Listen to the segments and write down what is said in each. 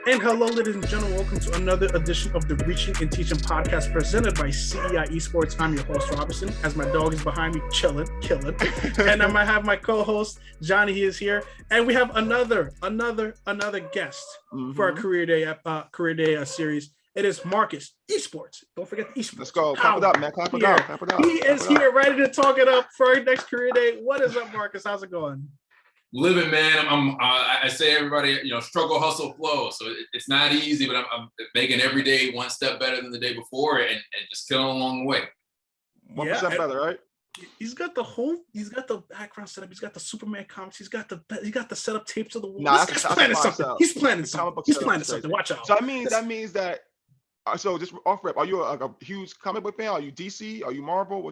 And hello, ladies and gentlemen. Welcome to another edition of the Reachin and Teachin podcast presented by CEI Esports. I'm your host, Robinson, as my dog is behind me, killing. And I might have my co-host, Johnny. He is here. And we have another guest for our Career Day series. It is Marcus Esports. Don't forget the Esports. Let's go. Clap it up, man. Clap it up. He is here, ready to talk it up for our next Career Day. What is up, Marcus? How's it going? Living, man. I say everybody, struggle, hustle, flow. So it's not easy, but I'm making every day one step better than the day before, and just killing along the way. 1% better, right? He's got the background setup. He's got the Superman comics. He's got the setup tapes of the wall. Nah, He's planning something. He's planning something. Watch out. So that means that. So just off rip, are you a huge comic book fan? Are you DC? Are you Marvel?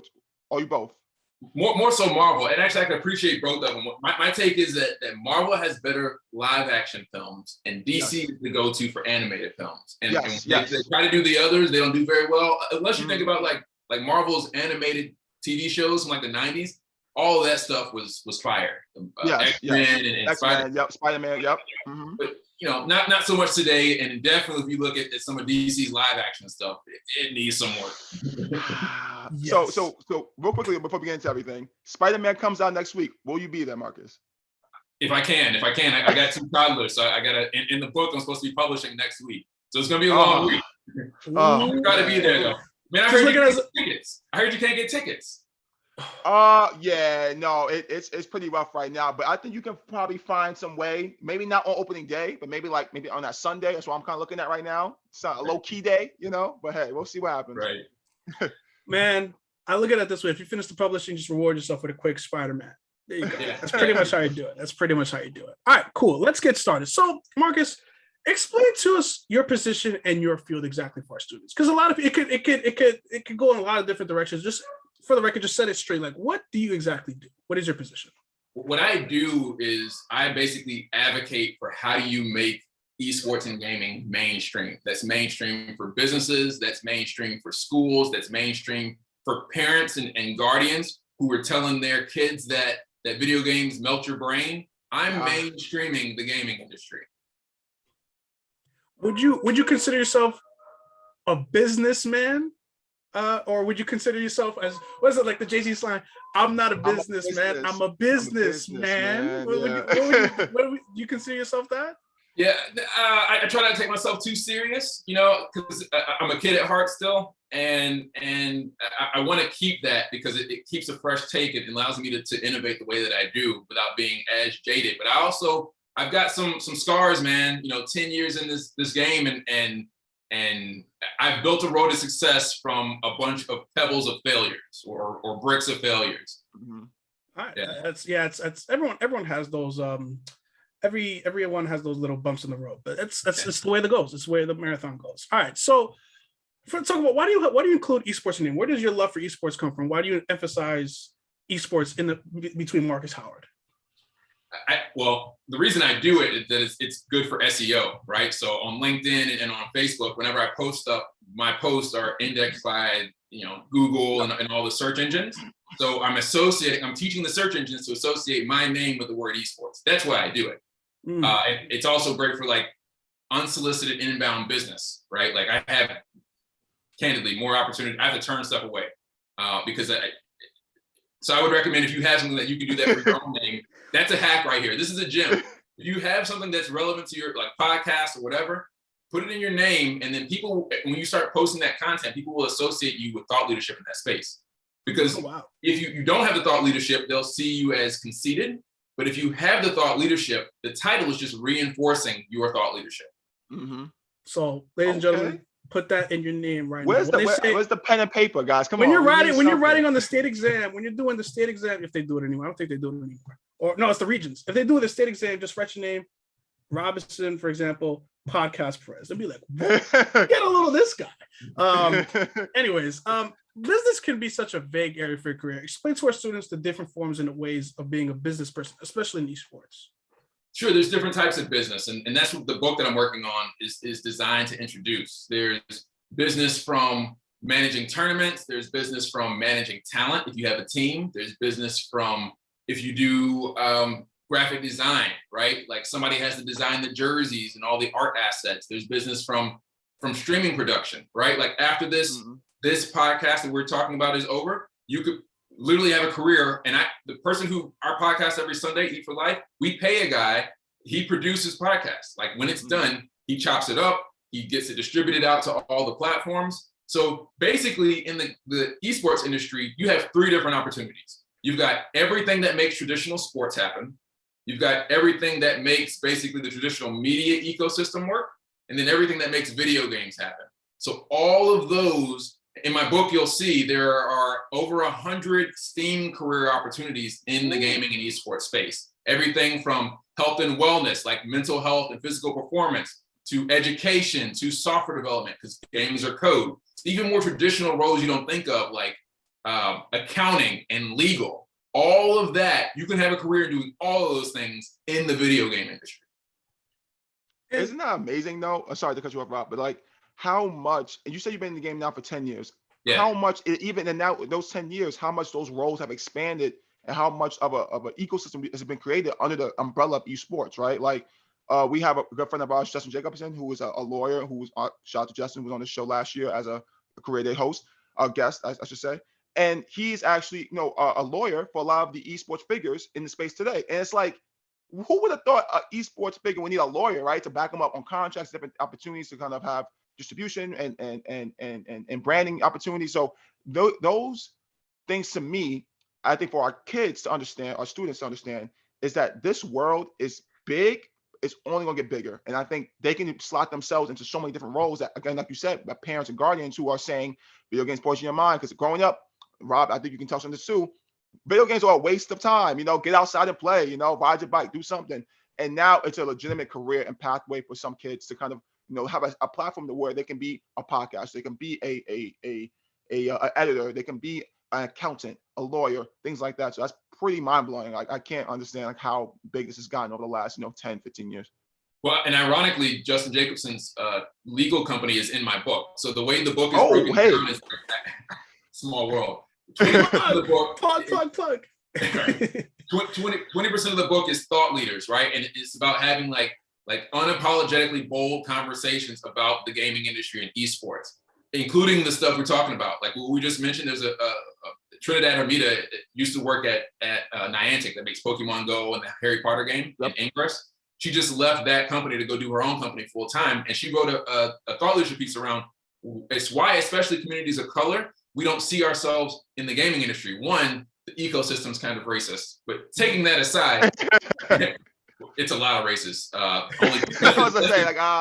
Are you both? More so Marvel, and actually I can appreciate both of them. My take is that Marvel has better live action films, and DC is the go-to for animated films. And they try to do the others, they don't do very well. Unless you think about like Marvel's animated TV shows from like the 90s, all of that stuff was fire. X-Men and Spider-Man, yep. Mm-hmm. But not so much today, and definitely if you look at some of DC's live action stuff, it needs some work. Yes. So real quickly before we get into everything, Spider-Man comes out next week. Will you be there, Marcus? If I can, I got 2 toddlers, so I gotta in the book I'm supposed to be publishing next week, so it's gonna be a long week. I'm trying to be there though. Man, I heard you can't get tickets. I heard you can't get tickets. It's pretty rough right now, but I think you can probably find some way. Maybe not on opening day, but maybe on that Sunday. That's what I'm kind of looking at right now. It's a low key day, But hey, we'll see what happens. Right. Man, I look at it this way: if you finish the publishing, just reward yourself with a quick Spider-Man. There you go. That's pretty much how you do it. All right, cool. Let's get started. So, Marcus, explain to us your position and your field exactly for our students, because a lot of it could go in a lot of different directions. Just for the record, just set it straight. Like, what do you exactly do? What is your position? What I do is I basically advocate for how do you make esports and gaming mainstream. That's mainstream for businesses, that's mainstream for schools, that's mainstream for parents and guardians who are telling their kids that video games melt your brain. I'm mainstreaming the gaming industry. Would you consider yourself a businessman? Or would you consider yourself as, what is it, like the Jay-Z slang? I'm not a businessman, I'm a businessman. Would you consider yourself that? Yeah, I try not to take myself too serious, because I'm a kid at heart still, and I want to keep that because it keeps a fresh take. It allows me to innovate the way that I do without being as jaded. But I've got some scars, man. 10 years in this game, and I've built a road to success from a bunch of pebbles of failures or bricks of failures. Mm-hmm. All right. It's everyone has those. Everyone has those little bumps in the road, but it's the way it goes. It's the way the marathon goes. All right. So, talk about why do you include esports in it? Where does your love for esports come from? Why do you emphasize esports between Marcus Howard? Well, the reason I do it is that it's good for SEO, right? So on LinkedIn and on Facebook, whenever I post stuff, my posts are indexed by Google and all the search engines. So I'm teaching the search engines to associate my name with the word esports. That's why I do it. It's also great for like unsolicited inbound business, right? Like I have candidly more opportunity. I have to turn stuff away because so I would recommend if you have something that you can do that for your own name. That's a hack right here. This is a gem. If you have something that's relevant to your podcast or whatever, put it in your name, and then people, when you start posting that content, people will associate you with thought leadership in that space. Because if you don't have the thought leadership, they'll see you as conceited. But if you have the thought leadership, the title is just reinforcing your thought leadership. Mm-hmm. So, ladies and gentlemen, put that in your name right now. Where's the pen and paper, guys? When you're writing on the state exam, when you're doing the state exam, if they do it anymore, I don't think they do it anymore. Or no, it's the Regents. If they do the state exam, just write your name, Robinson, for example, podcast press. They'll be like, get a little of this guy. Anyways, business can be such a vague area for your career. Explain to our students the different forms and the ways of being a business person, especially in esports. Sure, there's different types of business, and that's what the book that I'm working on is designed to introduce. There's business from managing tournaments. There's business from managing talent if you have a team. There's business from if you do graphic design, right? Like somebody has to design the jerseys and all the art assets. There's business from streaming production, right? Like after this this podcast that we're talking about is over, you could literally have a career. And the person who our podcast every Sunday, Eat for Life, we pay a guy, he produces podcasts. Like when it's done, he chops it up, he gets it distributed out to all the platforms. So basically in the esports industry, you have 3 different opportunities. You've got everything that makes traditional sports happen. You've got everything that makes basically the traditional media ecosystem work, and then everything that makes video games happen. So all of those, in my book, you'll see there are over 100 STEAM career opportunities in the gaming and esports space. Everything from health and wellness, like mental health and physical performance, to education, to software development, because games are code. Even more traditional roles you don't think of, like accounting and legal. All of that, you can have a career doing all of those things in the video game industry. Isn't that amazing though? Sorry to cut you off, Rob, but like how much, and you say you've been in the game now for 10 years, how much, even in now those 10 years, how much those roles have expanded and how much of an ecosystem has been created under the umbrella of esports, right? Like we have a good friend of ours, Justin Jacobson, who is a lawyer, who was, shout out to Justin, who was on the show last year as a career day host, a guest, I should say. And he's actually, a lawyer for a lot of the esports figures in the space today. And it's like, who would have thought an esports figure would need a lawyer, right, to back them up on contracts, different opportunities to kind of have distribution and branding opportunities. So those things, to me, I think for our kids to understand, our students to understand, is that this world is big. It's only gonna get bigger, and I think they can slot themselves into so many different roles that, again, like you said, by parents and guardians who are saying video games poison your mind. Because growing up, Rob, I think you can touch on this too. Video games are a waste of time. Get outside and play. Ride your bike, do something. And now it's a legitimate career and pathway for some kids to kind of have a platform to where they can be a podcast, they can be a editor, they can be an accountant, a lawyer, things like that. So that's pretty mind blowing. Like I can't understand like how big this has gotten over the last 10, 15 years. Well, and ironically, Justin Jacobson's legal company is in my book. So the way the book is broken down is small world. 20% of the book, plug. 20% of the book is thought leaders, right? And it's about having like unapologetically bold conversations about the gaming industry and esports, including the stuff we're talking about. Like what we just mentioned, there's a Trinidad Hermida used to work at Niantic that makes Pokemon Go and the Harry Potter game in Ingress. She just left that company to go do her own company full time. And she wrote a thought leadership piece around it's why, especially communities of color, we don't see ourselves in the gaming industry. One, the ecosystem's kind of racist, but taking that aside, it's a lot of racists. Only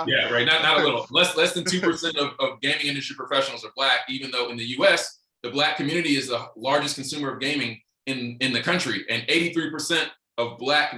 yeah, right. Not a little. Less than 2% of gaming industry professionals are Black, even though in the U.S. the Black community is the largest consumer of gaming in the country, and 83% of Black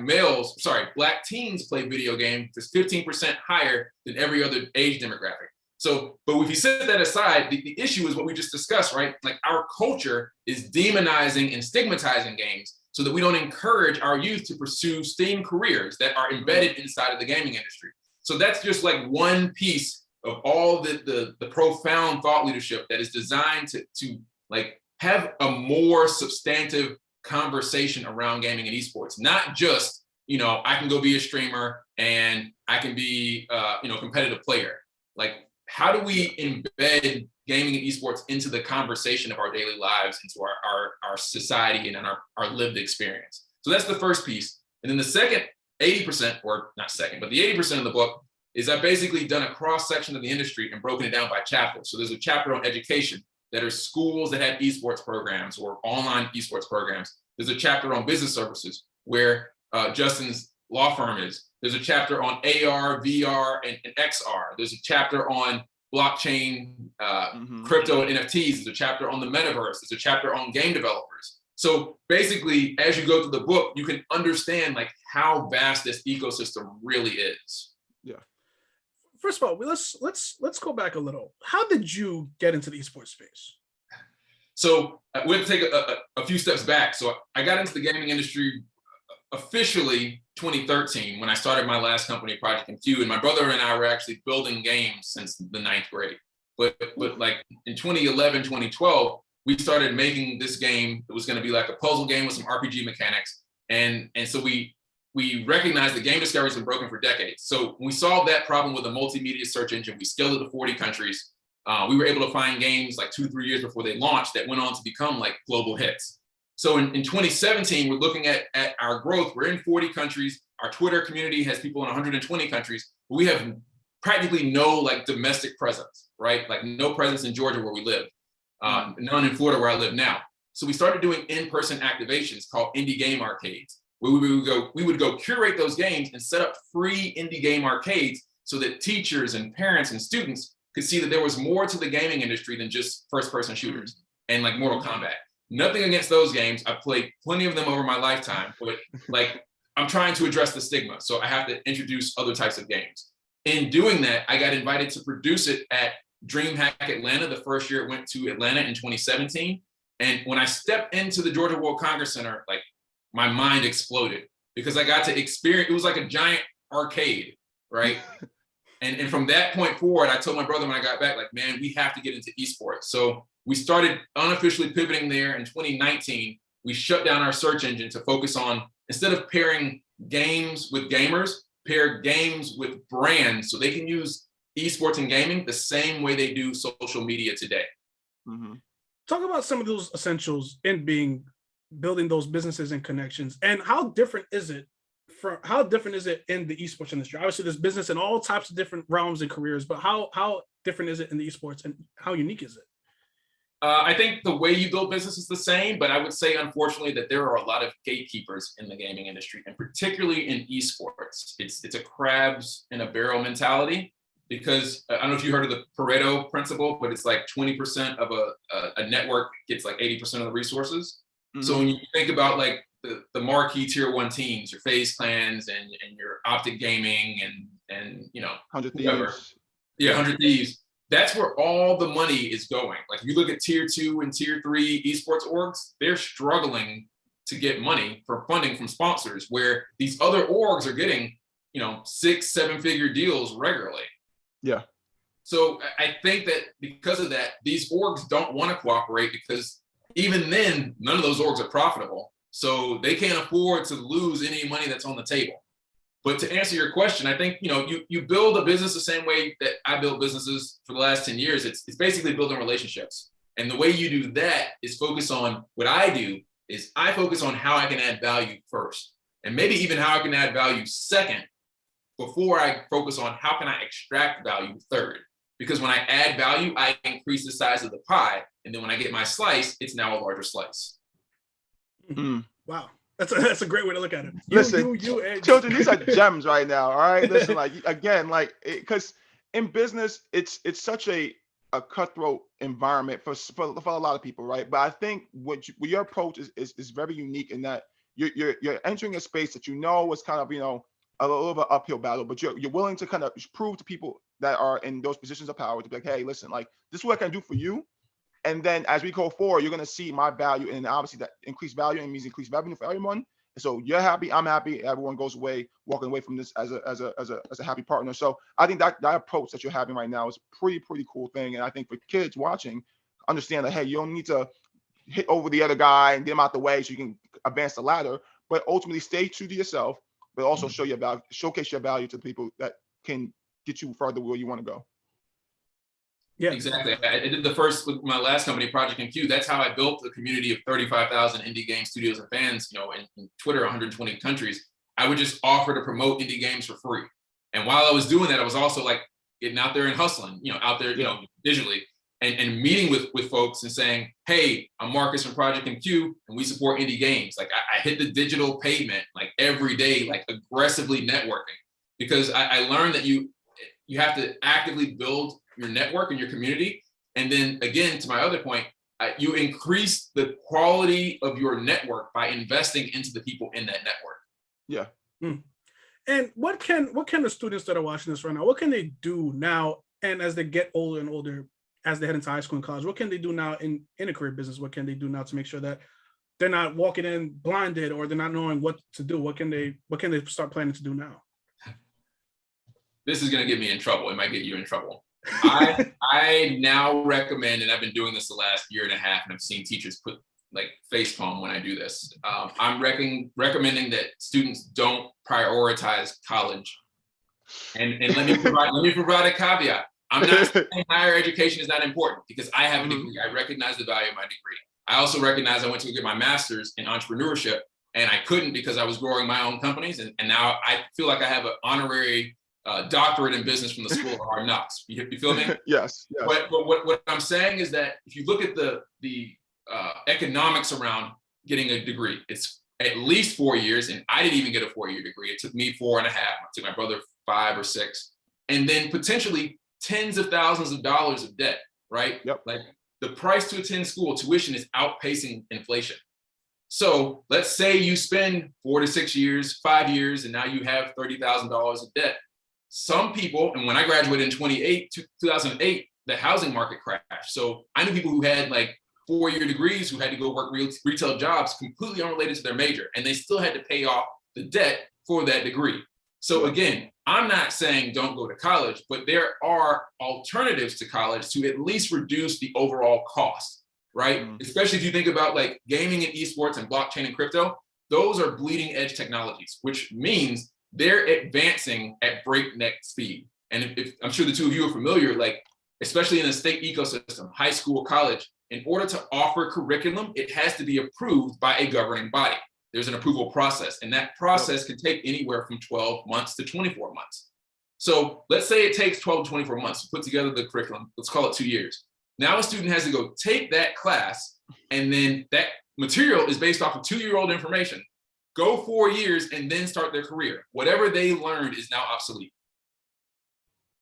teens play video games. It's 15% higher than every other age demographic. So, but if you set that aside, the issue is what we just discussed, right? Like our culture is demonizing and stigmatizing games so that we don't encourage our youth to pursue STEAM careers that are embedded inside of the gaming industry. So that's just like one piece of all the profound thought leadership that is designed to like have a more substantive conversation around gaming and esports, not just, I can go be a streamer and I can be, a competitive player. Like, how do we embed gaming and esports into the conversation of our daily lives, into our society and our lived experience? So that's the first piece. And then the second 80%, or not second, but the 80% of the book is I've basically done a cross section of the industry and broken it down by chapters. So there's a chapter on education that are schools that have esports programs or online esports programs. There's a chapter on business services where Justin's law firm is. There's a chapter on AR, VR, and XR. There's a chapter on blockchain, crypto, and NFTs. There's a chapter on the metaverse. There's a chapter on game developers. So basically, as you go through the book, you can understand like how vast this ecosystem really is. Yeah. First of all, let's go back a little. How did you get into the esports space? So we'll take a few steps back. So I got into the gaming industry officially 2013 when I started my last company, Project MQ, and my brother and I were actually building games since the 9th grade. But like in 2011, 2012, we started making this game. It was going to be like a puzzle game with some RPG mechanics, and so we we recognized that game discovery has been broken for decades. So we solved that problem with a multimedia search engine. We scaled it to 40 countries. We were able to find games like 2-3 years before they launched that went on to become like global hits. So in 2017, we're looking at our growth. We're in 40 countries. Our Twitter community has people in 120 countries. But we have practically no like domestic presence, right? Like no presence in Georgia where we live, none in Florida where I live now. So we started doing in-person activations called indie game arcades, where we would go curate those games and set up free indie game arcades so that teachers and parents and students could see that there was more to the gaming industry than just first-person shooters and like Mortal Kombat. Nothing against those games. I've played plenty of them over my lifetime, but like I'm trying to address the stigma. So I have to introduce other types of games. In doing that, I got invited to produce it at DreamHack Atlanta the first year it went to Atlanta in 2017. And when I stepped into the Georgia World Congress Center, like my mind exploded because I got to experience, it was like a giant arcade, right? And from that point forward, I told my brother when I got back, like, man, we have to get into esports. So we started unofficially pivoting there in 2019. We shut down our search engine to focus on, instead of pairing games with gamers, pair games with brands so they can use esports and gaming the same way they do social media today. Mm-hmm. Talk about some of those essentials in building those businesses and connections, and how different is it in the esports industry? Obviously, there's business in all types of different realms and careers, but how different is it in the esports, and how unique is it? I think the way you build business is the same, but I would say, unfortunately, that there are a lot of gatekeepers in the gaming industry, and particularly in esports. It's a crabs in a barrel mentality, because I don't know if you heard of the Pareto principle, but it's like 20% of a network gets like 80% of the resources. Mm-hmm. So when you think about like the marquee tier 1 teams, your FaZe Clans and your Optic Gaming and you know, 100 Thieves. Yeah, 100 Thieves. That's where all the money is going. Like if you look at tier 2 and tier 3 esports orgs, they're struggling to get money for funding from sponsors, where these other orgs are getting, you know, 6-7 figure deals regularly. Yeah. So I think that because of that, these orgs don't want to cooperate, because even then, none of those orgs are profitable. So they can't afford to lose any money that's on the table. But to answer your question, I think, you know, you build a business the same way that I built businesses for the last 10 years. It's basically building relationships. And the way you do that is focus on what I do is I focus on how I can add value first, and maybe even how I can add value second, before I focus on how can I extract value third. Because when I add value, I increase the size of the pie. And then when I get my slice, it's now a larger slice. Mm-hmm. Wow. That's a great way to look at it. Listen, children, these are gems right now. All right. Listen, like, again, like, because in business, it's such a cutthroat environment for a lot of people, right? But I think what your approach is very unique in that you're entering a space that you know is kind of, you know, a little bit uphill battle, but you're willing to kind of prove to people that are in those positions of power to be like, hey, listen, like, this is what I can do for you. And then as we go forward, you're going to see my value, and obviously that increased value means increased revenue for everyone. And so you're happy, I'm happy, everyone goes away, walking away from this as a happy partner. So I think that approach that you're having right now is pretty cool thing. And I think for kids watching, understand that, hey, you don't need to hit over the other guy and get him out the way so you can advance the ladder, but ultimately stay true to yourself, but also show your value, showcase your value to the people that can get you further where you want to go. Yeah, exactly. I did the first with my last company, Project MQ. That's how I built the community of 35,000 indie game studios and fans, you know, in Twitter, 120 countries. I would just offer to promote indie games for free. And while I was doing that, I was also like getting out there and hustling, you know, out there, you know, digitally and meeting with folks and saying, hey, I'm Marcus from Project MQ and we support indie games. Like I hit the digital pavement like every day, like aggressively networking, because I learned that you have to actively build your network and your community. And then again, to my other point, you increase the quality of your network by investing into the people in that network. Yeah. Mm. And what can the students that are watching this right now, what can they do now? And as they get older and older, as they head into high school and college, what can they do now in a career business? What can they do now to make sure that they're not walking in blinded or they're not knowing what to do? What can they start planning to do now? This is going to get me in trouble. It might get you in trouble. I now recommend, and I've been doing this the last year and a half, and I've seen teachers put like facepalm when I do this. I'm recommending that students don't prioritize college. And let me provide a caveat. I'm not saying higher education is not important, because I have a degree. I recognize the value of my degree. I also recognize I went to get my master's in entrepreneurship, and I couldn't because I was growing my own companies. And now I feel like I have an honorary doctorate in business from the School of Hard Knocks. You feel me? Yes. But what I'm saying is that if you look at the economics around getting a degree, it's at least 4 years, and I didn't even get a 4-year degree. It took me 4.5. It took my brother 5 or 6, and then potentially tens of thousands of dollars of debt, right? Yep. Like the price to attend school, tuition is outpacing inflation. So let's say you spend 4 to 6 years, 5 years, and now you have $30,000 of debt. Some people, and when I graduated in 2008, the housing market crashed. So I knew people who had like 4-year degrees who had to go work retail jobs completely unrelated to their major, and they still had to pay off the debt for that degree. So again, I'm not saying don't go to college, but there are alternatives to college to at least reduce the overall cost, right? Especially if you think about like gaming and esports and blockchain and crypto, those are bleeding edge technologies, which means they're advancing at breakneck speed. And if I'm sure the two of you are familiar, like, especially in the state ecosystem, high school, college, in order to offer curriculum, it has to be approved by a governing body. There's an approval process, and that process can take anywhere from 12 months to 24 months. So let's say it takes 12 to 24 months to put together the curriculum. Let's call it 2 years. Now a student has to go take that class, and then that material is based off of 2-year-old information. Go 4 years and then start their career. Whatever they learned is now obsolete.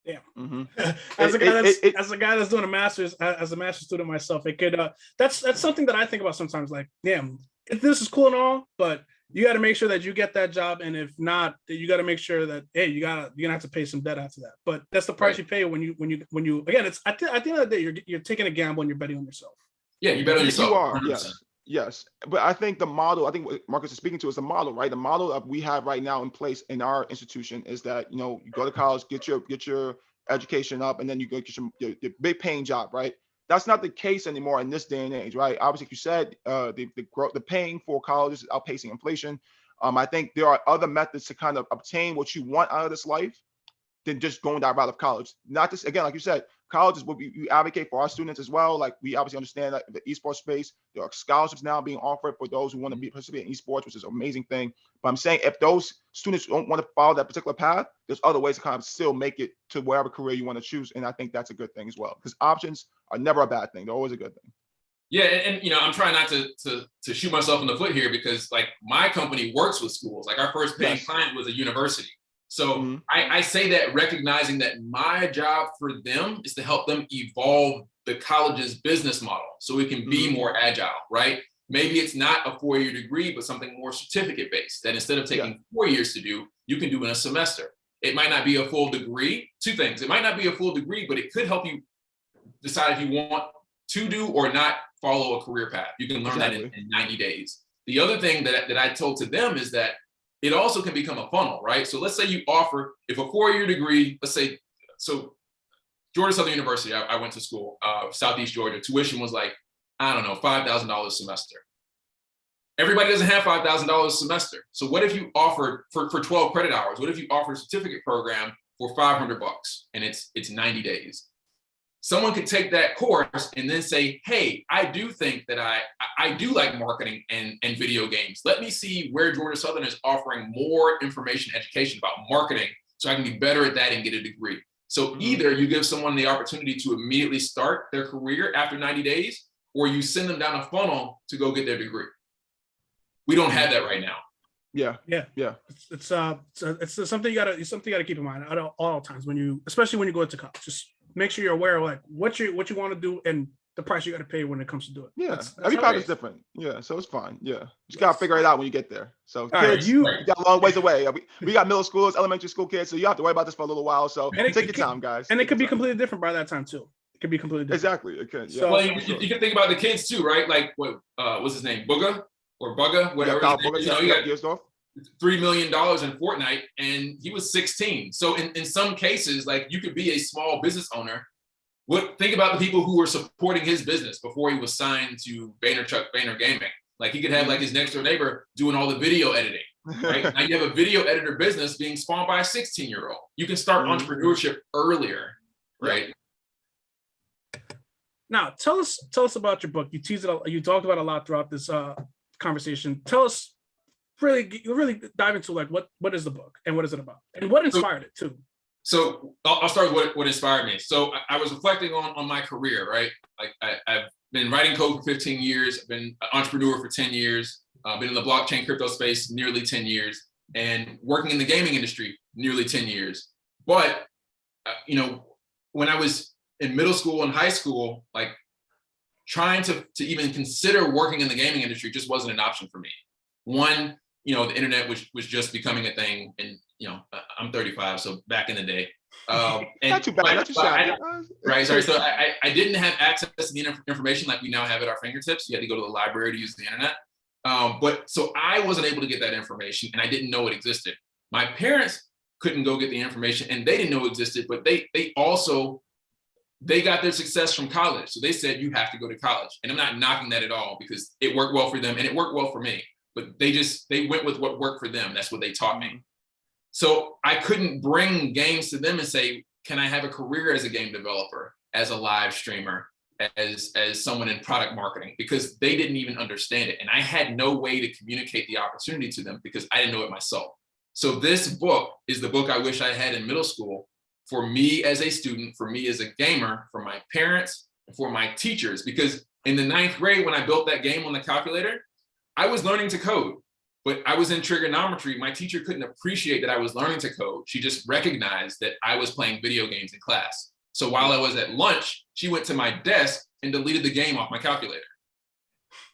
Yeah. As a guy that's doing a master's, as a master's student myself, it could that's something that I think about sometimes. Like, damn, this is cool and all, but you got to make sure that you get that job, and if not, you got to make sure that you're gonna have to pay some debt after that. But that's the price you pay when you again. It's at the end of the day, you're taking a gamble and you're betting on yourself. Yeah, you bet on yourself. You are. 100%. Yes, but I think the model, I think what Marcus is speaking to is the model, right? The model that we have right now in place in our institution is that, you know, you go to college, get your education up, and then you go get your big paying job, right? That's not the case anymore in this day and age, right? Obviously, like you said, the paying for college is outpacing inflation. I think there are other methods to kind of obtain what you want out of this life than just going down the route of college. Not this, again, like you said, college is what we advocate for our students as well. Like, we obviously understand that the esports space, there are scholarships now being offered for those who want to participate in esports, which is an amazing thing. But I'm saying if those students don't want to follow that particular path, there's other ways to kind of still make it to whatever career you want to choose. And I think that's a good thing as well, because options are never a bad thing. They're always a good thing. Yeah, and you know, I'm trying not to shoot myself in the foot here, because like my company works with schools. Like our first paying client was a university. So I say that recognizing that my job for them is to help them evolve the college's business model so it can be more agile, right? Maybe it's not a 4-year degree, but something more certificate based that instead of taking 4 years to do, you can do in a semester. It might not be a full degree. Two things. It might not be a full degree, but it could help you decide if you want to do or not follow a career path. You can learn that in 90 days. The other thing that I told to them is that it also can become a funnel, right? So let's say you offer, if a 4-year degree, let's say, so Georgia Southern University, I went to school, Southeast Georgia, tuition was like, I don't know, $5,000 a semester. Everybody doesn't have $5,000 a semester. So what if you offered for 12 credit hours? What if you offer a certificate program for $500 and it's 90 days? Someone could take that course and then say, hey, I do think that I do like marketing and video games. Let me see where Georgia Southern is offering more information, education about marketing, so I can be better at that and get a degree. So either you give someone the opportunity to immediately start their career after 90 days, or you send them down a funnel to go get their degree. We don't have that right now. Yeah. It's something you gotta keep in mind at all times especially when you go into college. Just make sure you're aware of like what you want to do and the price you got to pay when it comes to do it. Yeah, that's every path is different. Yeah, so it's fine. Yeah, just gotta figure it out when you get there. So kids, you got a long ways away. We got middle schools, elementary school kids, so you have to worry about this for a little while. So take your time, guys. And it could be completely different by that time too. It could be completely different. Exactly, it could. Yeah. So well, you can think about the kids too, right? Like what what's his name, Bugga or Bugga, whatever. Yeah, you got $3 million in Fortnite, and he was 16. So in some cases, like you could be a small business owner Think about the people who were supporting his business before he was signed to Vayner Gaming. Like he could have like his next door neighbor doing all the video editing, right? Now you have a video editor business being spawned by a 16-year-old. You can start entrepreneurship earlier, right? Now tell us about your book. You teased it. You talked about it a lot throughout this conversation. Tell us, really dive into like what is the book and what is it about and what inspired it too. So I'll start with what inspired me. So I was reflecting on my career, right? Like I've been writing code for 15 years. I've been an entrepreneur for 10 years. I've been in the blockchain crypto space nearly 10 years and working in the gaming industry nearly 10 years. But, when I was in middle school and high school, like trying to even consider working in the gaming industry just wasn't an option for me. One, the internet was just becoming a thing, and I'm 35, so back in the day. And not too bad, not too shabby. Right, sorry. So I didn't have access to the information like we now have at our fingertips. You had to go to the library to use the internet. But so I wasn't able to get that information, and I didn't know it existed. My parents couldn't go get the information, and they didn't know it existed, but they got their success from college. So they said, you have to go to college. And I'm not knocking that at all because it worked well for them and it worked well for me. But they went with what worked for them. That's what they taught me. So I couldn't bring games to them and say, can I have a career as a game developer, as a live streamer, as someone in product marketing? Because they didn't even understand it. And I had no way to communicate the opportunity to them because I didn't know it myself. So this book is the book I wish I had in middle school for me as a student, for me as a gamer, for my parents, and for my teachers. Because in the 9th grade, when I built that game on the calculator, I was learning to code, but I was in trigonometry. My teacher couldn't appreciate that I was learning to code. She just recognized that I was playing video games in class. So while I was at lunch, she went to my desk and deleted the game off my calculator.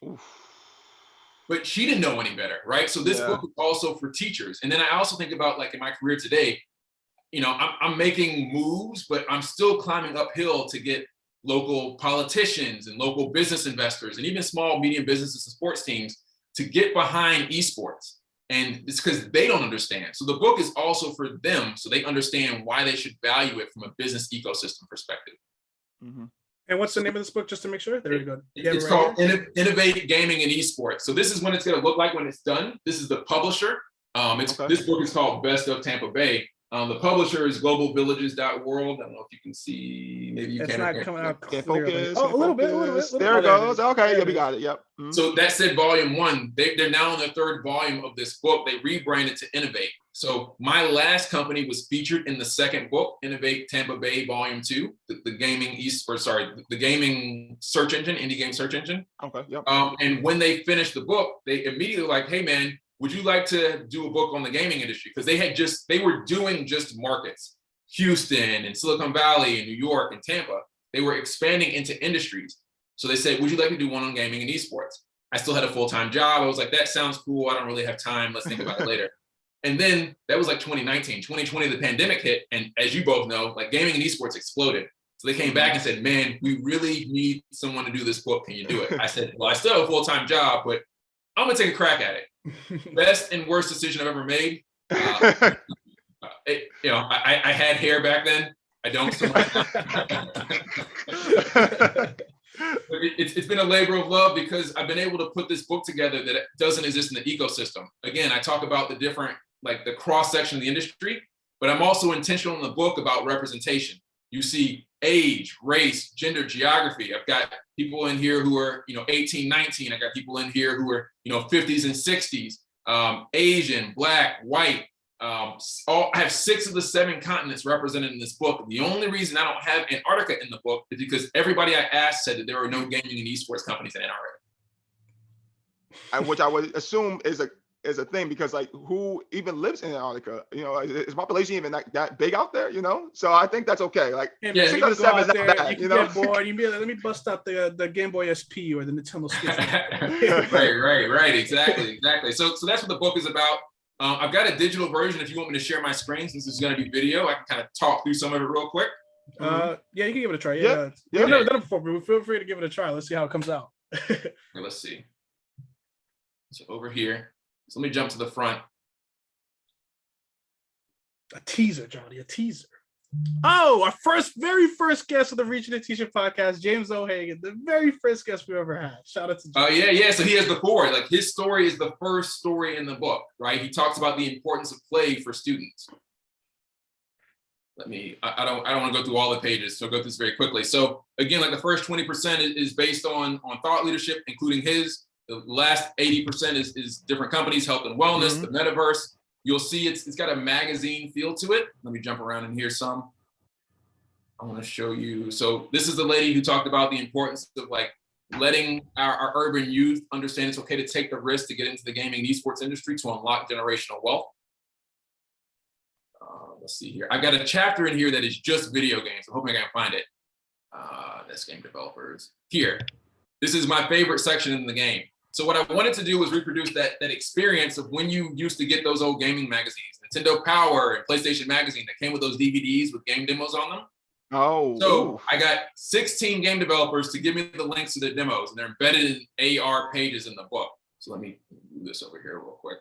Oof. But she didn't know any better, right? So this book is also for teachers. And then I also think about like in my career today, I'm making moves, but I'm still climbing uphill to get local politicians and local business investors and even small, medium businesses and sports teams to get behind esports. And it's because they don't understand. So the book is also for them, so they understand why they should value it from a business ecosystem perspective. Mm-hmm. And what's the name of this book, just to make sure? There you go. It's called Innovate Gaming and Esports. So this is what it's going to look like when it's done. This is the publisher. This book is called Best of Tampa Bay. The publisher is globalvillages.world. I don't know if you can see, maybe you can. It's not coming out. Can't focus. Oh, a little bit. There it goes. Okay, yeah, we got it. Yep. Mm-hmm. So that said volume 1. They're now in the 3rd volume of this book. They rebranded to Innovate. So my last company was featured in the 2nd book, Innovate Tampa Bay Volume 2, the gaming search engine, indie game search engine. Okay. Yep. And when they finished the book, they immediately like, hey man, would you like to do a book on the gaming industry? Because they were doing just markets, Houston and Silicon Valley and New York and Tampa. They were expanding into industries. So they said, would you like to do one on gaming and esports? I still had a full-time job. I was like, that sounds cool. I don't really have time. Let's think about it later. And then that was like 2019, 2020, the pandemic hit. And as you both know, like gaming and esports exploded. So they came back and said, man, we really need someone to do this book. Can you do it? I said, well, I still have a full-time job, but I'm gonna take a crack at it. Best and worst decision I've ever made. I had hair back then. I don't so much now. It's been a labor of love because I've been able to put this book together that doesn't exist in the ecosystem. Again, I talk about the different, like the cross section of the industry, but I'm also intentional in the book about representation. You see age, race, gender, geography. I've got people in here who are, 18, 19. I got people in here who are, 50s and 60s, Asian, Black, white. I have 6 of the 7 continents represented in this book. The only reason I don't have Antarctica in the book is because everybody I asked said that there are no gaming and esports companies in Antarctica. Which I would assume is a thing because like who even lives in Antarctica? Is population even that big out there? So I think that's okay. Like 6 out of 7 is not bad. You get bored. You be like, let me bust out the Game Boy SP or the Nintendo Switch. Right. Exactly. So that's what the book is about. I've got a digital version if you want me to share my screen, since this is going to be video. I can kind of talk through some of it real quick. Yeah, you can give it a try. Yeah. We've never done it before, but feel free to give it a try. Let's see how it comes out. Let's see. So over here. So let me jump to the front. A teaser, Johnny, a teaser. Oh, our very first guest of the Reachin and Teachin podcast, James O'Hagan, the very first guest we ever had. Shout out to James. Oh, yeah. So he has the four. Like his story is the first story in the book, right? He talks about the importance of play for students. I don't want to go through all the pages, so I'll go through this very quickly. So again, like the first 20% is based on thought leadership, including his. The last 80% is different companies, health and wellness, the metaverse. You'll see it's got a magazine feel to it. Let me jump around in here some. I want to show you. So this is the lady who talked about the importance of like letting our urban youth understand it's okay to take the risk to get into the gaming and esports industry to unlock generational wealth. Let's see here. I got a chapter in here that is just video games. I'm hoping I can find it. That's game developers. Here. This is my favorite section in the game. So what I wanted to do was reproduce that experience of when you used to get those old gaming magazines, Nintendo Power and PlayStation Magazine that came with those DVDs with game demos on them. Oh. So I got 16 game developers to give me the links to the demos, and they're embedded in AR pages in the book. So let me do this over here real quick.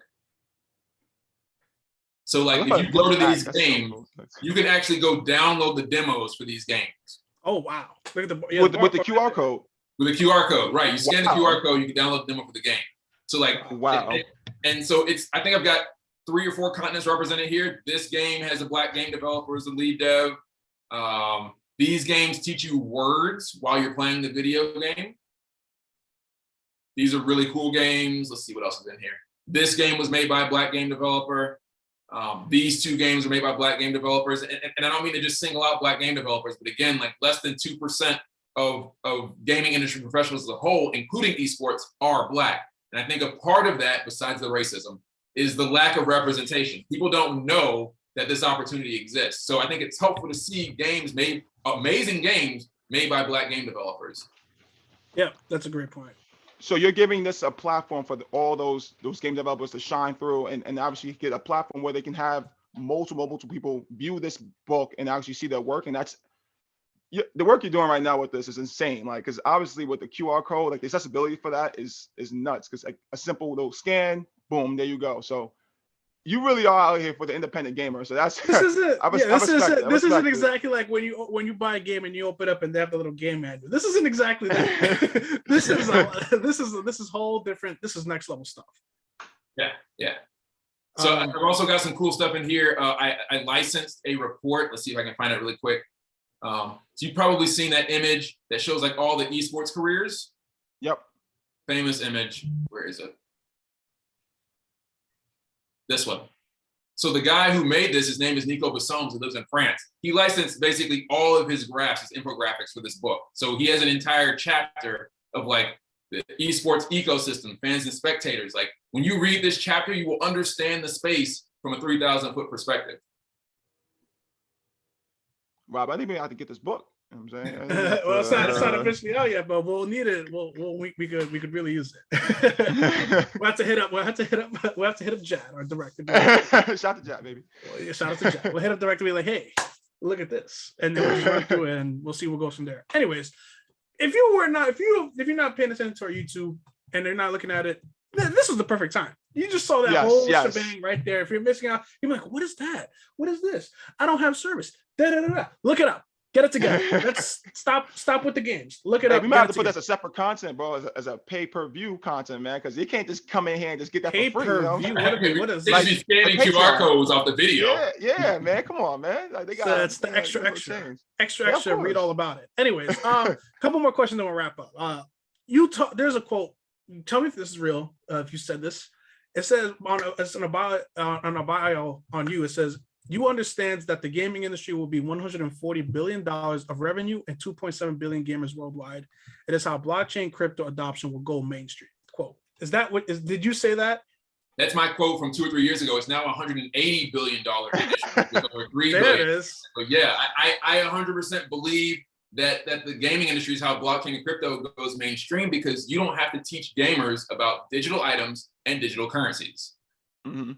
So like if you go to these games, you can actually go download the demos for these games. Oh, wow. Look at with the QR code. With a QR code, right? You scan the QR code, you can download the demo for the game. So like, wow. And so I think I've got 3 or 4 continents represented here. This game has a Black game developer as the lead dev. These games teach you words while you're playing the video game. These are really cool games. Let's see what else is in here. This game was made by a Black game developer. These 2 games are made by Black game developers. And I don't mean to just single out Black game developers, but again, like less than 2% of gaming industry professionals as a whole, including esports, are Black. And I think a part of that, besides the racism, is the lack of representation. People don't know that this opportunity exists. So I think it's helpful to see amazing games made by Black game developers. Yeah, that's a great point. So you're giving this a platform for all those game developers to shine through and obviously get a platform where they can have multiple people view this book and actually see their work. And that's the work you're doing right now with this is insane. Like, because obviously with the QR code, like the accessibility for that is nuts. Because like a simple little scan, boom, there you go. So you really are out here for the independent gamer. So that's this isn't exactly like when you buy a game and you open up and they have the little game manual. This isn't exactly that. this is whole different. This is next level stuff. Yeah. So I've also got some cool stuff in here. I licensed a report. Let's see if I can find it really quick. So you've probably seen that image that shows like all the esports careers. Yep. Famous image. Where is it? This one. So the guy who made this, his name is Nico Bessoms, he lives in France. He licensed basically all of his graphs, his infographics for this book. So he has an entire chapter of like the esports ecosystem, fans and spectators. Like when you read this chapter, you will understand the space from a 3,000-foot perspective. Rob, I think we have to get this book. You know what I'm saying? Well, it's not officially out yet, but we'll need it. We could really use it. We'll have to hit up Jad, our director. Shout out to Jad, baby. Well, shout out to Jad. We'll hit up director, be like, hey, look at this, and then we'll just run through it, and we'll see what goes from there. Anyways, if you're not paying attention to our YouTube and they're not looking at it, this is the perfect time. You just saw that whole shebang right there. If you're missing out, you're like, what is that? What is this? I don't have service. Look it up. Get it together. Let's stop with the games. Look it up. We might have to put that as a separate content, bro, as a pay-per-view content, man, because you can't just come in here and just get that for free. Pay-per-view. What is they that? should be scanning QR codes off the video. Yeah, man. Come on, man. Like, they got it's the extra. Read all about it. Anyways, couple more questions, then we'll wrap up. There's a quote. Tell me if this is real. If you said this, it says on a bio on you. It says, you understands that the gaming industry will be $140 billion of revenue and 2.7 billion gamers worldwide. It is how blockchain crypto adoption will go mainstream. Quote. Is that what is? Did you say that? That's my quote from 2 or 3 years ago. It's now $180 billion industry with over 3 there billion. It is. But yeah, I 100% believe that the gaming industry is how blockchain and crypto goes mainstream, because you don't have to teach gamers about digital items and digital currencies. Mm-hmm.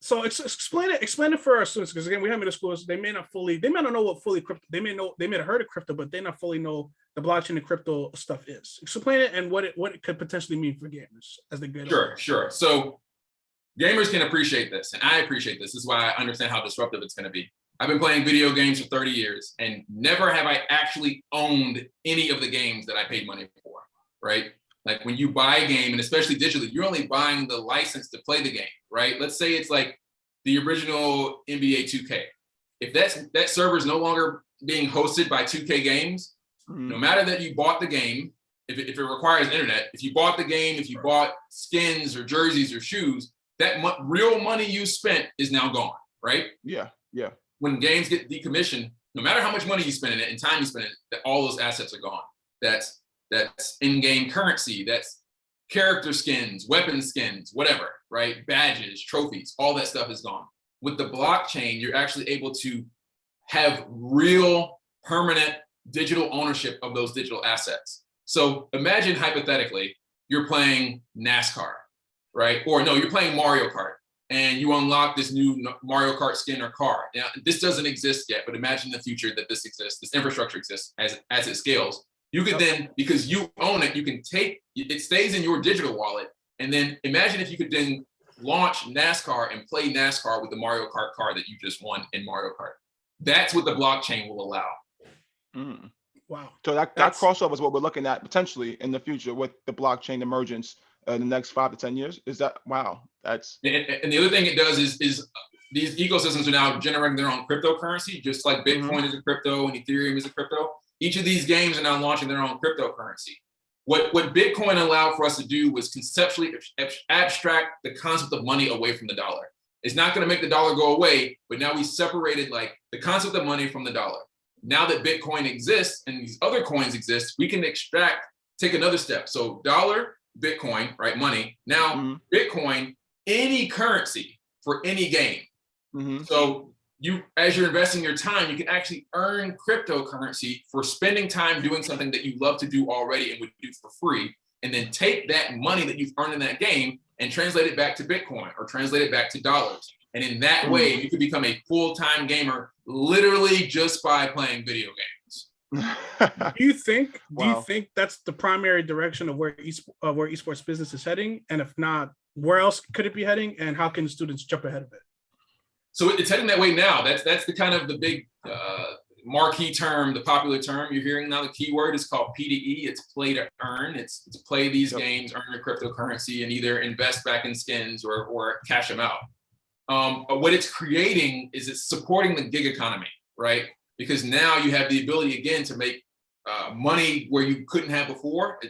So explain it for our students, because again, we have middle schoolers. They may not know what fully crypto. They may have heard of crypto, but they not fully know the blockchain and crypto stuff is. Explain it and what it could potentially mean for gamers as they get older. Sure. So gamers can appreciate this, and I appreciate this. This is why I understand how disruptive it's going to be. I've been playing video games for 30 years, and never have I actually owned any of the games that I paid money for, right? Like when you buy a game, and especially digitally, you're only buying the license to play the game, right? Let's say it's like the original NBA 2K. If that server is no longer being hosted by 2K Games, no matter that you bought the game, if it requires internet, if you bought the game, if you bought skins or jerseys or shoes, that real money you spent is now gone, right? Yeah. When games get decommissioned, no matter how much money you spend in it and time you spend in it, all those assets are gone. That's in-game currency, that's character skins, weapon skins, whatever, right? Badges, trophies, all that stuff is gone. With the blockchain, you're actually able to have real, permanent digital ownership of those digital assets. So imagine hypothetically, you're playing NASCAR, right? Or no, you're playing Mario Kart, and you unlock this new Mario Kart skin or car. Now, this doesn't exist yet, but imagine the future that this exists, this infrastructure exists as it scales. You could then, because you own it, you can take, it stays in your digital wallet. And then imagine if you could then launch NASCAR and play NASCAR with the Mario Kart car that you just won in Mario Kart. That's what the blockchain will allow. Wow. So that crossover is what we're looking at potentially in the future with the blockchain emergence in the next 5 to 10 years. Is that, wow, that's. And the other thing it does is these ecosystems are now generating their own cryptocurrency, just like Bitcoin is a crypto and Ethereum is a crypto. Each of these games are now launching their own cryptocurrency. What Bitcoin allowed for us to do was conceptually abstract the concept of money away from the dollar. It's not going to make the dollar go away, but now we separated like the concept of money from the dollar. Now that Bitcoin exists and these other coins exist, we can take another step. So dollar, Bitcoin, right? Money. Now Bitcoin, any currency for any game. So as you're investing your time, you can actually earn cryptocurrency for spending time doing something that you love to do already and would do for free, and then take that money that you've earned in that game and translate it back to Bitcoin or translate it back to dollars. And in that way, you could become a full-time gamer literally just by playing video games. Do you think that's the primary direction of where esports business is heading? And if not, where else could it be heading? And how can students jump ahead of it? So it's heading that way now. That's the kind of the big marquee term, the popular term you're hearing now. The keyword is called P2E. It's play to earn. It's play these games, earn your cryptocurrency, and either invest back in skins or cash them out. What it's creating is it's supporting the gig economy, right? Because now you have the ability again to make money where you couldn't have before.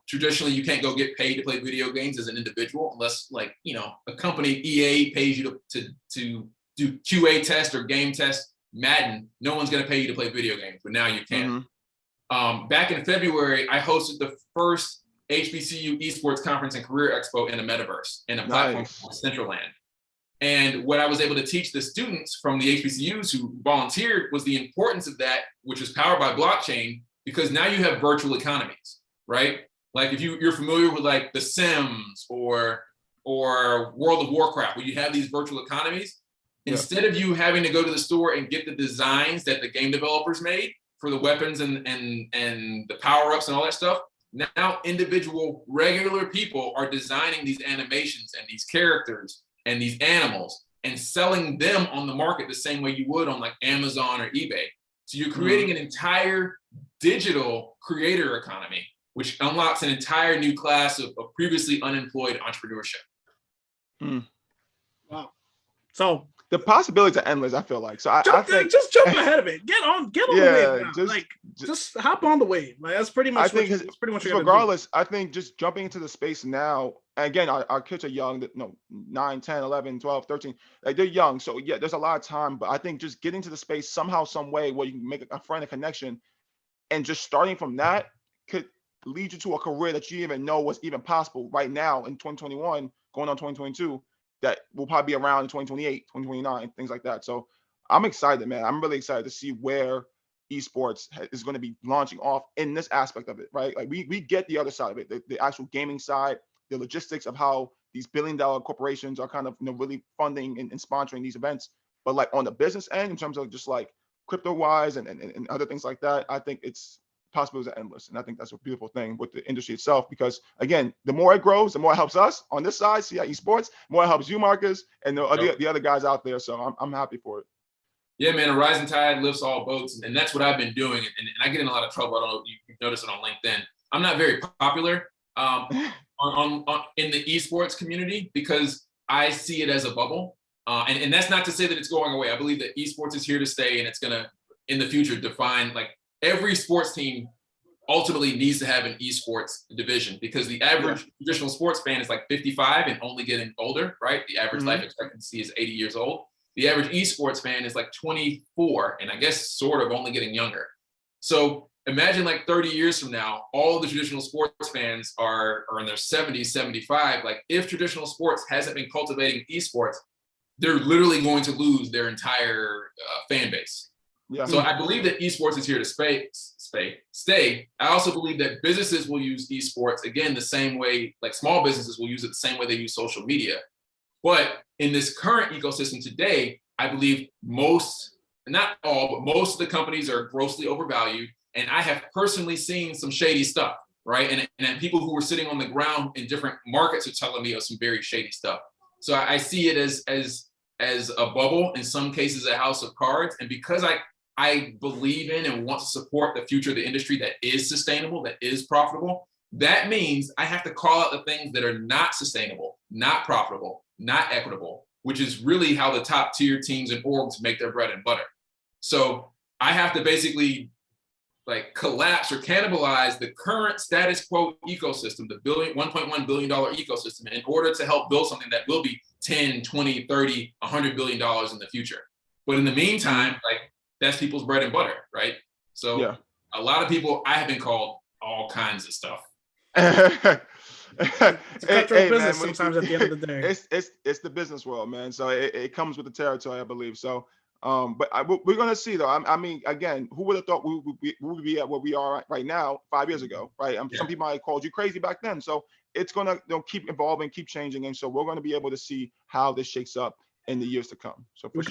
Traditionally you can't go get paid to play video games as an individual unless a company, EA, pays you to do QA test or game test Madden. No one's going to pay you to play video games, but now you can. Back in February, I hosted the first HBCU Esports Conference and Career Expo in a metaverse in a platform called Centraland. And what I was able to teach the students from the HBCUs who volunteered was the importance of that, which is powered by blockchain, because now you have virtual economies, right? Like if you're familiar with like The Sims or World of Warcraft, where you have these virtual economies, instead of you having to go to the store and get the designs that the game developers made for the weapons and the power-ups and all that stuff, now individual regular people are designing these animations and these characters and these animals and selling them on the market the same way you would on like Amazon or eBay. So you're creating an entire digital creator economy, which unlocks an entire new class of previously unemployed entrepreneurship. Wow. So the possibilities are endless, I feel like. So I think just jump ahead of it. Get on the wave now. Just hop on the wave. Like that's pretty much that's pretty much regardless. I think just jumping into the space now, again, our kids are young, 9, 10, 11, 12, 13. Like they're young. So yeah, there's a lot of time. But I think just getting to the space somehow, some way where you can make a friend, a connection, and just starting from that could lead you to a career that you even know was even possible right now in 2021, going on 2022. That will probably be around in 2028, 2029, things like that. So I'm excited, man. I'm really excited to see where esports is going to be launching off in this aspect of it, right? Like we get the other side of it, the actual gaming side, the logistics of how these billion-dollar corporations are kind of really funding and sponsoring these events. But like on the business end, in terms of just like crypto-wise and other things like that, I think it's possibilities are endless. And I think that's a beautiful thing with the industry itself, because again, the more it grows, the more it helps us on this side, CI Esports, more it helps you, Marcus, and the other guys out there. So I'm happy for it. Yeah, man, a rising tide lifts all boats, and that's what I've been doing. And I get in a lot of trouble. I don't know if you've noticed it on LinkedIn. I'm not very popular in the esports community because I see it as a bubble. And that's not to say that it's going away. I believe that esports is here to stay, and it's gonna in the future define, like, every sports team ultimately needs to have an esports division, because the average traditional sports fan is like 55 and only getting older, right? The average life expectancy is 80 years old. The average esports fan is like 24 and I guess sort of only getting younger. So imagine like 30 years from now, all the traditional sports fans are in their 70s, 75. Like, if traditional sports hasn't been cultivating esports, they're literally going to lose their entire fan base. Yeah. So I believe that esports is here to stay. I also believe that businesses will use esports, again, the same way, like small businesses will use it the same way they use social media. But in this current ecosystem today, I believe most, not all, but most of the companies are grossly overvalued. And I have personally seen some shady stuff, right? And people who were sitting on the ground in different markets are telling me of some very shady stuff. So I see it as a bubble, in some cases a house of cards. And because I believe in and want to support the future of the industry that is sustainable, that is profitable, that means I have to call out the things that are not sustainable, not profitable, not equitable, which is really how the top tier teams and orgs make their bread and butter. So I have to basically like collapse or cannibalize the current status quo ecosystem, the $1.1 billion ecosystem, in order to help build something that will be 10, 20, 30, $100 billion in the future. But in the meantime, like, that's people's bread and butter, right? So a lot of people, I have been called all kinds of stuff. It's a cutthroat business sometimes at the end of the day. It's the business world, man. So it comes with the territory, I believe. So, but we're gonna see though. I mean, again, who would have thought we would be at where we are right now 5 years ago, right? Some people might have called you crazy back then. So it's gonna keep evolving, keep changing, and so we're gonna be able to see how this shakes up in the years to come. So he's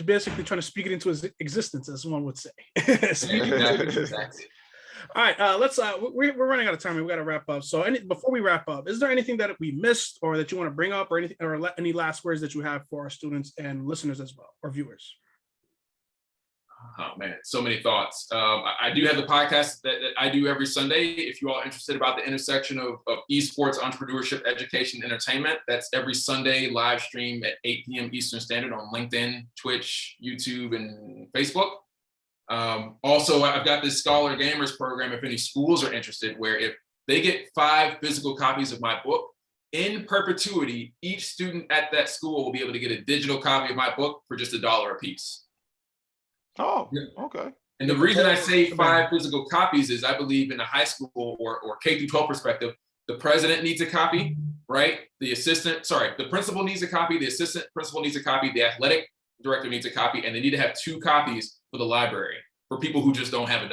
basically trying to speak it into his existence, as one would say. Exactly. All right, we're running out of time. We got to wrap up. So before we wrap up, is there anything that we missed or that you want to bring up, or anything, or any last words that you have for our students and listeners as well, or viewers? Oh man, so many thoughts. I do have the podcast that I do every Sunday. If you all are interested about the intersection of esports, entrepreneurship, education, entertainment, that's every Sunday live stream at 8 p.m. Eastern Standard on LinkedIn, Twitch, YouTube, and Facebook. Also, I've got this Scholar Gamers program, if any schools are interested, where if they get 5 physical copies of my book, in perpetuity, each student at that school will be able to get a digital copy of my book for just $1 a piece. Oh, okay. And the reason I say 5 physical copies is I believe in a high school or K through 12 perspective, the president needs a copy, right? The principal needs a copy, the assistant principal needs a copy, the athletic director needs a copy, and they need to have 2 copies for the library for people who just don't have $1.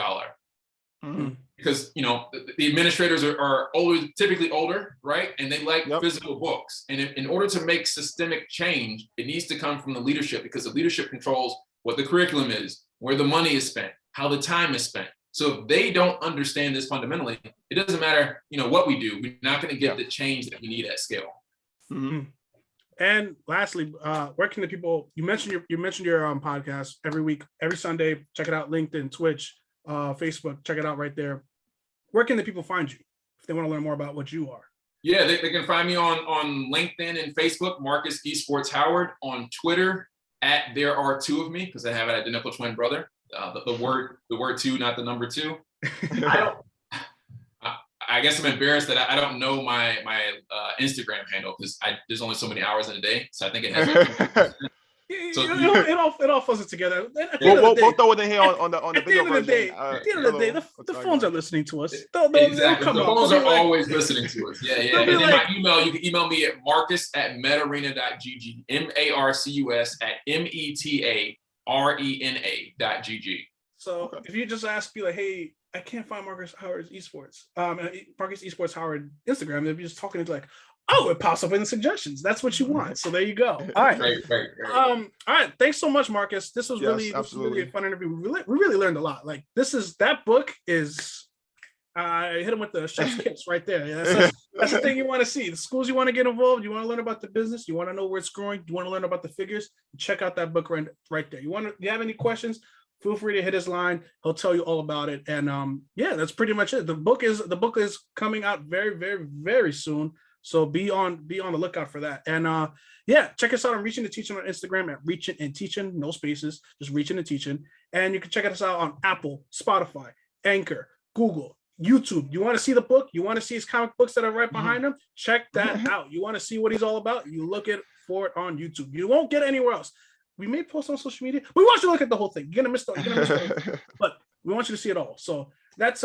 Mm-hmm. Because, you know, the administrators are older, typically older, right? And they like physical books. And in order to make systemic change, it needs to come from the leadership, because the leadership controls what the curriculum is, where the money is spent, how the time is spent. So if they don't understand this fundamentally, it doesn't matter, you know, what we do. We're not going to get the change that we need at scale. Mm-hmm. And lastly, where can the people? You mentioned your podcast every week, every Sunday. Check it out, LinkedIn, Twitch, Facebook. Check it out right there. Where can the people find you if they want to learn more about what you are? Yeah, they can find me on LinkedIn and Facebook, Marcus Esports Howard. On Twitter, there are 2 of me, because I have an identical twin brother. The word 2, not the number 2. I guess I'm embarrassed that I don't know my Instagram handle, because there's only so many hours in a day. So I think it has. It all fuzzes together. We'll throw it in here on the video version. At the end of the day, the phones are listening to us. Exactly. The phones are always listening to us. Yeah. And then my email, you can email me at marcus@metarena.gg, marcus@metarena.gg. So if you just ask, be like, hey, I can't find Marcus Howard's Esports, Marcus Esports Howard Instagram, they'll be just talking to like, oh, it pops up in the suggestions. That's what you want. So there you go. All right. Right. All right. Thanks so much, Marcus. This was really a fun interview. We really learned a lot. Like that book is, I hit him with the chef's kiss right there. Yeah, That's the thing you want to see. The schools you want to get involved. You want to learn about the business. You want to know where it's growing. You want to learn about the figures. Check out that book right there. You have any questions? Feel free to hit his line. He'll tell you all about it. And yeah, that's pretty much it. The book is coming out very, very, very soon. So be on the lookout for that. And yeah, check us out on Reachin and Teachin on Instagram at Reachin and Teachin, no spaces, just Reachin and Teachin. And you can check us out on Apple, Spotify, Anchor, Google, YouTube. You want to see the book? You want to see his comic books that are right behind him? Check that out. You want to see what he's all about? You look for it on YouTube. You won't get it anywhere else. We may post on social media. We want you to look at the whole thing. You're gonna miss the but we want you to see it all. So that's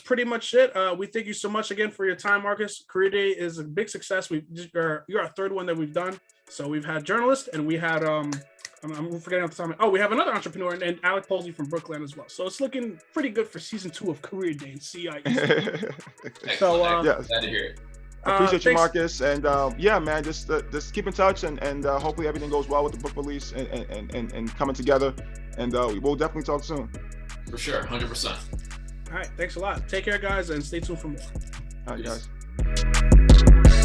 pretty much it. We thank you so much again for your time, Marcus. Career Day is a big success. You're our third one that we've done. So we've had journalists, and we had I'm forgetting off the time. Oh, we have another entrepreneur and Alec Posey from Brooklyn as well. So it's looking pretty good for season 2 of Career Day in CIE. So glad to hear it. Appreciate you, Marcus, and yeah, man, just keep in touch, and hopefully everything goes well with the book release and coming together, and we'll definitely talk soon. For sure, 100%. All right, thanks a lot. Take care, guys, and stay tuned for more. All right, guys.